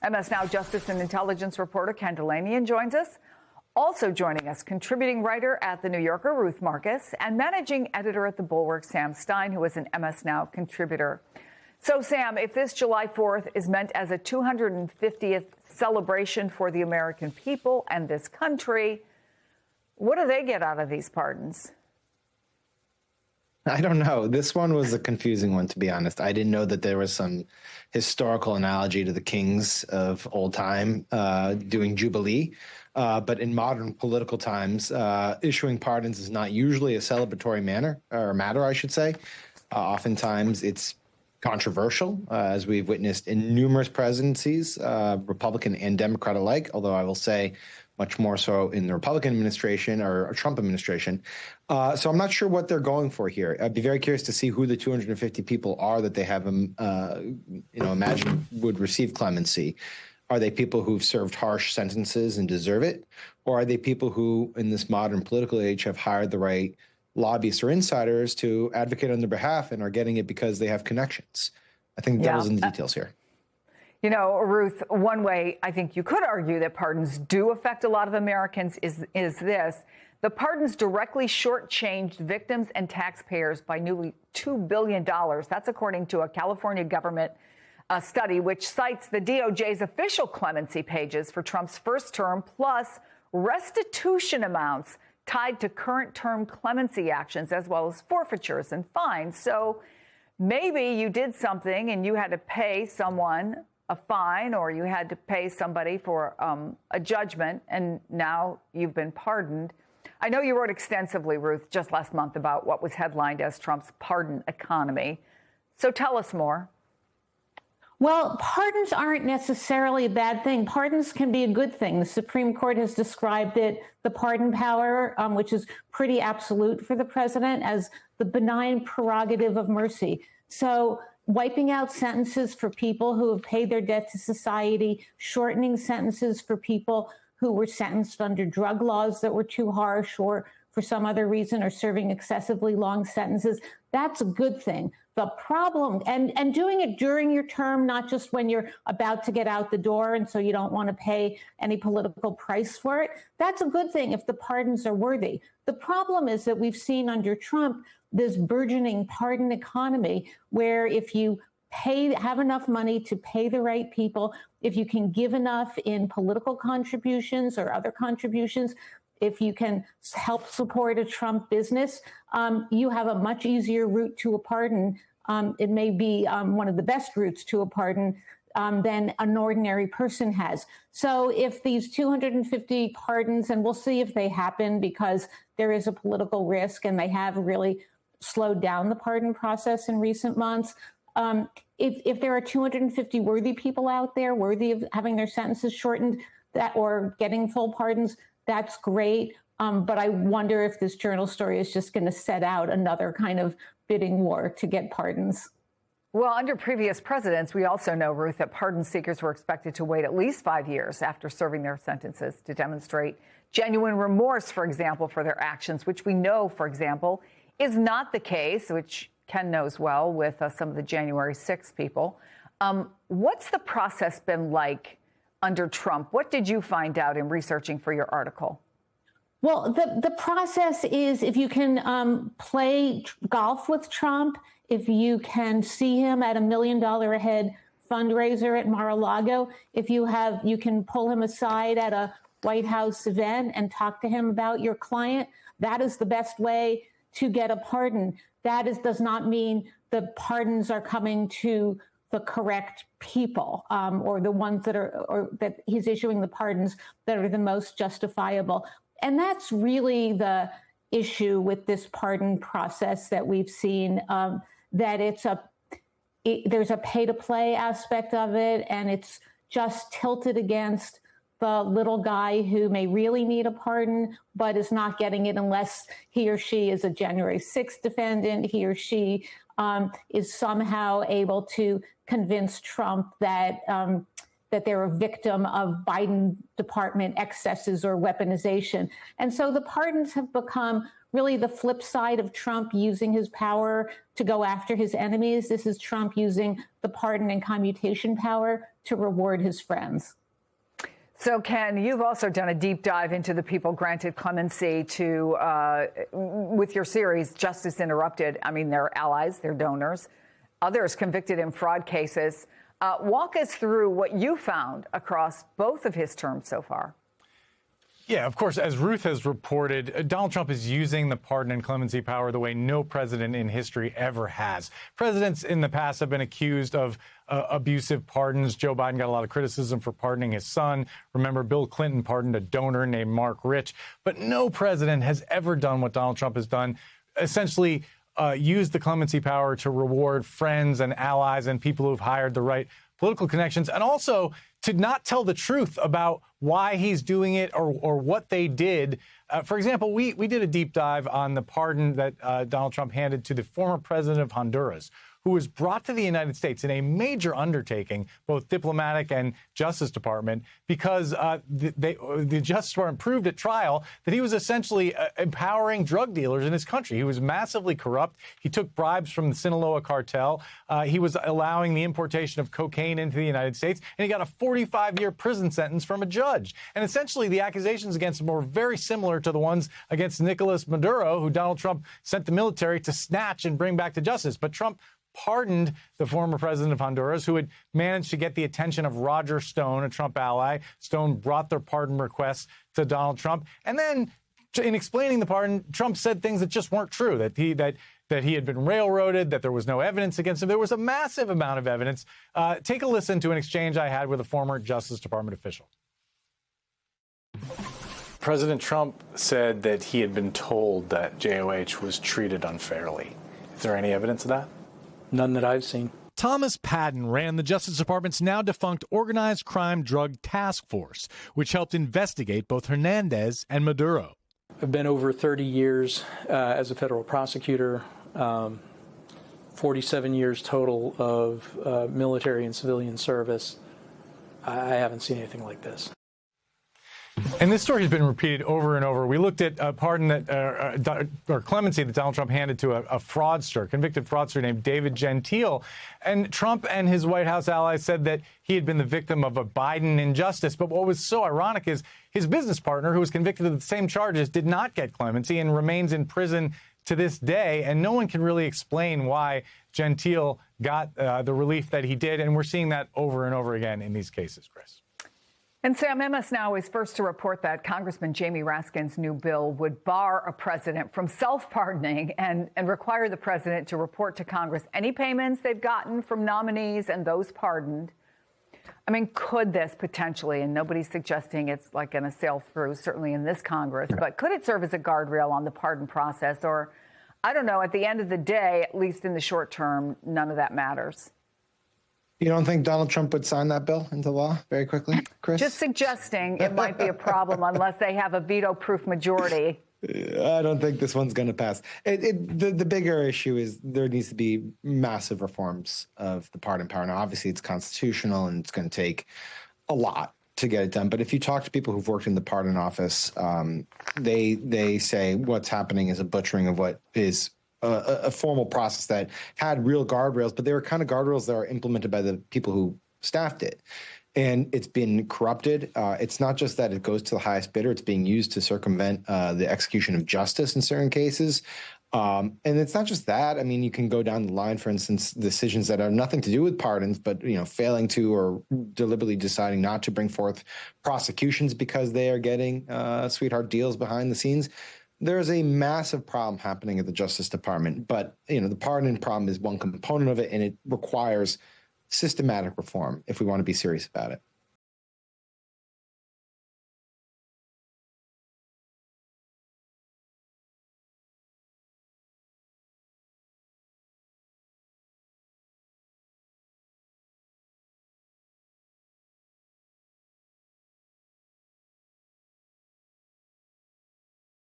MS Now Justice and Intelligence reporter Ken Dilanian joins us. Also joining us, contributing writer at The New Yorker, Ruth Marcus, and managing editor at The Bulwark, Sam Stein, who is an MS Now contributor. So, Sam, if this July 4th is meant as a 250th celebration for the American people and this country, what do they get out of these pardons? I don't know. This one was a confusing one, to be honest. I didn't know that there was some historical analogy to the kings of old time doing Jubilee. But in modern political times, issuing pardons is not usually a celebratory matter, I should say. Oftentimes it's controversial, as we've witnessed in numerous presidencies, Republican and Democrat alike, although I will say much more so in the Republican administration or Trump administration. So I'm not sure what they're going for here. I'd be very curious to see who the 250 people are that they have, imagine would receive clemency. Are they people who've served harsh sentences and deserve it? Or are they people who, in this modern political age, have hired the right lobbyists or insiders to advocate on their behalf and are getting it because they have connections? I think devil's in the details here. You know, Ruth, one way I think you could argue that pardons do affect a lot of Americans is this. The pardons directly shortchanged victims and taxpayers by nearly $2 billion. That's according to a California government study, which cites the DOJ's official clemency pages for Trump's first term, plus restitution amounts tied to current term clemency actions, as well as forfeitures and fines. So maybe you did something and you had to pay someone a fine, or you had to pay somebody for a judgment, and now you've been pardoned. I know you wrote extensively, Ruth, just last month about what was headlined as Trump's pardon economy. So tell us more. Well, pardons aren't necessarily a bad thing. Pardons can be a good thing. The Supreme Court has described it, the pardon power, which is pretty absolute for the president, as the benign prerogative of mercy. So wiping out sentences for people who have paid their debt to society, shortening sentences for people who were sentenced under drug laws that were too harsh or for some other reason are serving excessively long sentences, that's a good thing. The problem, and doing it during your term, not just when you're about to get out the door and so you don't want to pay any political price for it, that's a good thing if the pardons are worthy. The problem is that we've seen under Trump this burgeoning pardon economy where if you have enough money to pay the right people, if you can give enough in political contributions or other contributions, if you can help support a Trump business, you have a much easier route to a pardon. It may be one of the best routes to a pardon than an ordinary person has. So if these 250 pardons, and we'll see if they happen because there is a political risk and they have really slowed down the pardon process in recent months. If there are 250 worthy people out there worthy of having their sentences shortened or getting full pardons, that's great. But I wonder if this journal story is just going to set out another kind of bidding war to get pardons. Well, under previous presidents, we also know, Ruth, that pardon seekers were expected to wait at least 5 years after serving their sentences to demonstrate genuine remorse, for example, for their actions, which we know, for example, is not the case, which Ken knows well with some of the January 6th people. What's the process been like under Trump? What did you find out in researching for your article? Well, the process is if you can play golf with Trump, if you can see him at $1 million a head fundraiser at Mar-a-Lago, if you can pull him aside at a White House event and talk to him about your client, that is the best way to get a pardon. That does not mean the pardons are coming to the correct people or the ones that he's issuing the pardons that are the most justifiable. And that's really the issue with this pardon process that we've seen, that there's a pay-to-play aspect of it, and it's just tilted against the little guy who may really need a pardon, but is not getting it unless he or she is a January 6th defendant. He or she is somehow able to convince Trump that that they're a victim of Biden department excesses or weaponization. And so the pardons have become really the flip side of Trump using his power to go after his enemies. This is Trump using the pardon and commutation power to reward his friends. So, Ken, you've also done a deep dive into the people granted clemency to with your series, Justice Interrupted. I mean, they're allies, they're donors, others convicted in fraud cases. Walk us through what you found across both of his terms so far. Yeah, of course, as Ruth has reported, Donald Trump is using the pardon and clemency power the way no president in history ever has. Presidents in the past have been accused of abusive pardons. Joe Biden got a lot of criticism for pardoning his son. Remember, Bill Clinton pardoned a donor named Mark Rich. But no president has ever done what Donald Trump has done, essentially used the clemency power to reward friends and allies and people who've hired the right political connections, and also to not tell the truth about why he's doing it or what they did. For example, we did a deep dive on the pardon that Donald Trump handed to the former president of Honduras, who was brought to the United States in a major undertaking, both diplomatic and Justice Department, because the Justice Department proved at trial that he was essentially empowering drug dealers in his country. He was massively corrupt. He took bribes from the Sinaloa cartel. He was allowing the importation of cocaine into the United States, and he got a 45-year prison sentence from a judge. And essentially, the accusations against him were very similar to the ones against Nicolas Maduro, who Donald Trump sent the military to snatch and bring back to justice. But Trump pardoned the former president of Honduras, who had managed to get the attention of Roger Stone, a Trump ally. Stone brought their pardon requests to Donald Trump. And then in explaining the pardon, Trump said things that just weren't true, that he had been railroaded, that there was no evidence against him. There was a massive amount of evidence. Take a listen to an exchange I had with a former Justice Department official. President Trump said that he had been told that JOH was treated unfairly. Is there any evidence of that? None that I've seen. Thomas Padden ran the Justice Department's now defunct Organized Crime Drug Task Force, which helped investigate both Hernandez and Maduro. I've been over 30 years as a federal prosecutor, 47 years total of military and civilian service. I haven't seen anything like this. And this story has been repeated over and over. We looked at a pardon or clemency that Donald Trump handed to a fraudster, convicted fraudster named David Gentile. And Trump and his White House allies said that he had been the victim of a Biden injustice. But what was so ironic is his business partner, who was convicted of the same charges, did not get clemency and remains in prison to this day. And no one can really explain why Gentile got the relief that he did. And we're seeing that over and over again in these cases, Chris. And Sam, MS Now is first to report that Congressman Jamie Raskin's new bill would bar a president from self-pardoning and require the president to report to Congress any payments they've gotten from nominees and those pardoned. I mean, could this potentially, and nobody's suggesting it's like going to sail through, certainly in this Congress, but could it serve as a guardrail on the pardon process? Or, I don't know, at the end of the day, at least in the short term, none of that matters. You don't think Donald Trump would sign that bill into law very quickly, Chris? Just suggesting it might be a problem unless they have a veto-proof majority. I don't think this one's going to pass. The bigger issue is there needs to be massive reforms of the pardon power. Now, obviously, it's constitutional and it's going to take a lot to get it done. But if you talk to people who've worked in the pardon office, they say what's happening is a butchering of what is a formal process that had real guardrails, but they were kind of guardrails that are implemented by the people who staffed it. And it's been corrupted. It's not just that it goes to the highest bidder. It's being used to circumvent the execution of justice in certain cases. And it's not just that. I mean, you can go down the line, for instance, decisions that have nothing to do with pardons, but, failing to or deliberately deciding not to bring forth prosecutions because they are getting sweetheart deals behind the scenes. There's a massive problem happening at the Justice Department, but the pardon problem is one component of it, and it requires systematic reform if we want to be serious about it.